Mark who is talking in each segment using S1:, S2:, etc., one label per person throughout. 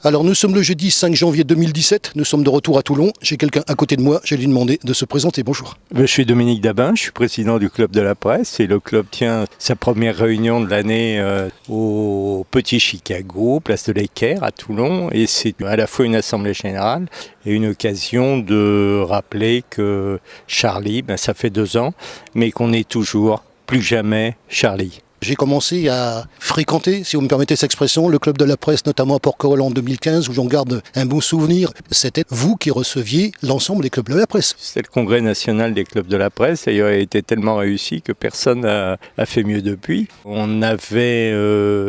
S1: Alors nous sommes le jeudi 5 janvier 2017, nous sommes de retour à Toulon. J'ai quelqu'un à côté de moi, je vais lui demander de se présenter. Bonjour.
S2: Je suis Dominique Dabin, je suis président du Club de la Presse et le club tient sa première réunion de l'année au Petit Chicago, place de l'Équerre à Toulon, et c'est à la fois une assemblée générale et une occasion de rappeler que Charlie, ça fait 2 ans, mais qu'on est toujours plus jamais Charlie.
S1: J'ai commencé à fréquenter, si vous me permettez cette expression, le Club de la Presse, notamment à Port-Corolan en 2015, où j'en garde un bon souvenir. C'était vous qui receviez l'ensemble des clubs de la presse.
S2: C'était le congrès national des clubs de la presse et il a été tellement réussi que personne n'a fait mieux depuis. On avait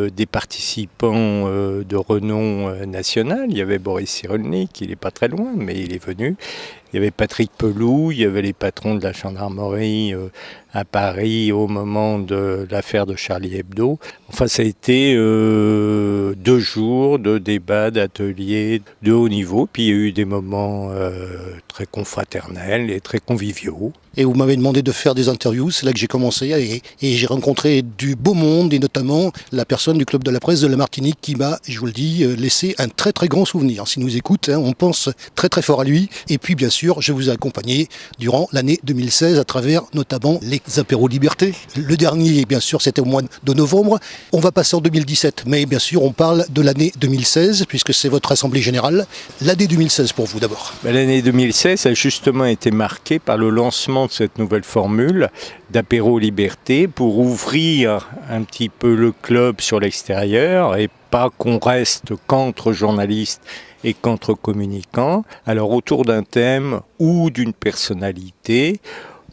S2: des participants de renom national. Il y avait Boris Cyrulnik, il n'est pas très loin, mais il est venu. Il y avait Patrick Pelloux, il y avait les patrons de la gendarmerie à Paris au moment de l'affaire de Charlie Hebdo. Enfin, ça a été 2 jours de débats, d'ateliers de haut niveau. Puis il y a eu des moments très confraternels et très conviviaux.
S1: Et vous m'avez demandé de faire des interviews, c'est là que j'ai commencé et j'ai rencontré du beau monde et notamment la personne du Club de la Presse de la Martinique qui m'a, je vous le dis, laissé un très très grand souvenir. S'il nous écoute, on pense très très fort à lui. Et puis bien sûr, je vous ai accompagné durant l'année 2016 à travers notamment les apéros Liberté. Le dernier, bien sûr, c'était au mois de novembre. On va passer en 2017, mais bien sûr, on parle de l'année 2016 puisque c'est votre assemblée générale. L'année 2016 pour vous d'abord.
S2: L'année 2016 a justement été marquée par le lancement de cette nouvelle formule d'apéro liberté pour ouvrir un petit peu le club sur l'extérieur et pas qu'on reste qu'entre journalistes et qu'entre communicants. Alors autour d'un thème ou d'une personnalité,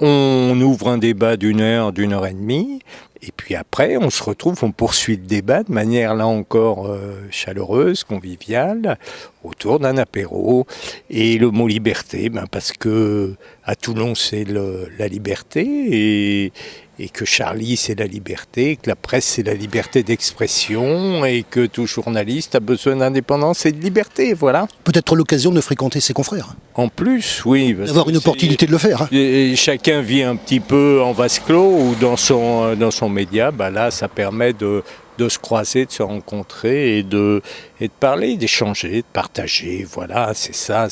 S2: on ouvre un débat d'1 heure, d'1 heure et demie. Et puis après, on se retrouve, on poursuit le débat de manière là encore chaleureuse, conviviale, autour d'un apéro. Et le mot liberté, parce que à Toulon c'est la liberté et que Charlie c'est la liberté, que la presse c'est la liberté d'expression et que tout journaliste a besoin d'indépendance et de liberté, voilà.
S1: Peut-être l'occasion de fréquenter ses confrères.
S2: En plus, oui.
S1: D'avoir une opportunité de le faire.
S2: Et chacun vit un petit peu en vase clos ou dans son média, là ça permet de se croiser, de se rencontrer et de parler, d'échanger, de partager. Voilà, c'est ça.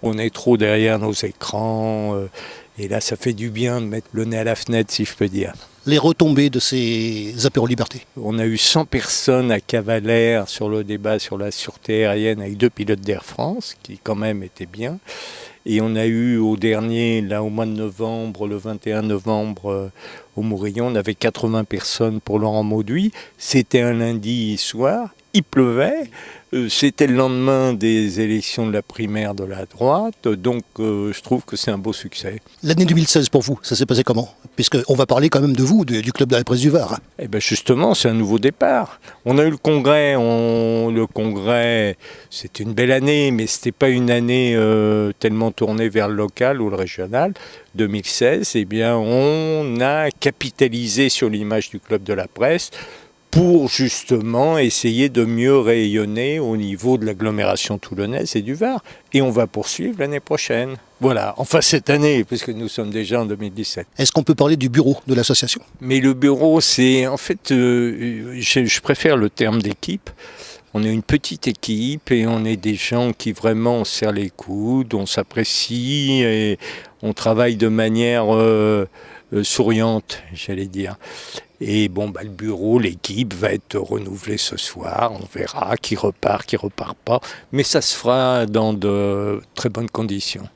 S2: On est trop derrière nos écrans. Et là, ça fait du bien de mettre le nez à la fenêtre, si je peux dire.
S1: Les retombées de ces apéros Liberté.
S2: On a eu 100 personnes à Cavalère sur le débat sur la sûreté aérienne avec 2 pilotes d'Air France, qui quand même étaient bien. Et on a eu au dernier, là au mois de novembre, le 21 novembre, au Mourillon, on avait 80 personnes pour Laurent Mauduit. C'était un lundi soir, il pleuvait. C'était le lendemain des élections de la primaire de la droite, donc je trouve que c'est un beau succès.
S1: L'année 2016 pour vous, ça s'est passé comment ? Puisqu'on va parler quand même de vous, du Club de la Presse du Var.
S2: Justement, c'est un nouveau départ. On a eu le congrès, le congrès, c'était une belle année, mais ce n'était pas une année tellement tournée vers le local ou le régional. 2016, on a capitalisé sur l'image du Club de la Presse, pour justement essayer de mieux rayonner au niveau de l'agglomération toulonnaise et du Var. Et on va poursuivre l'année prochaine. Voilà, enfin cette année, puisque nous sommes déjà en 2017.
S1: Est-ce qu'on peut parler du bureau de l'association ?
S2: Mais le bureau, c'est en fait, je préfère le terme d'équipe. On est une petite équipe et on est des gens qui vraiment serrent les coudes, on s'apprécie et on travaille de manière souriante, j'allais dire. Et le bureau, l'équipe va être renouvelée ce soir, on verra qui repart pas, mais ça se fera dans de très bonnes conditions.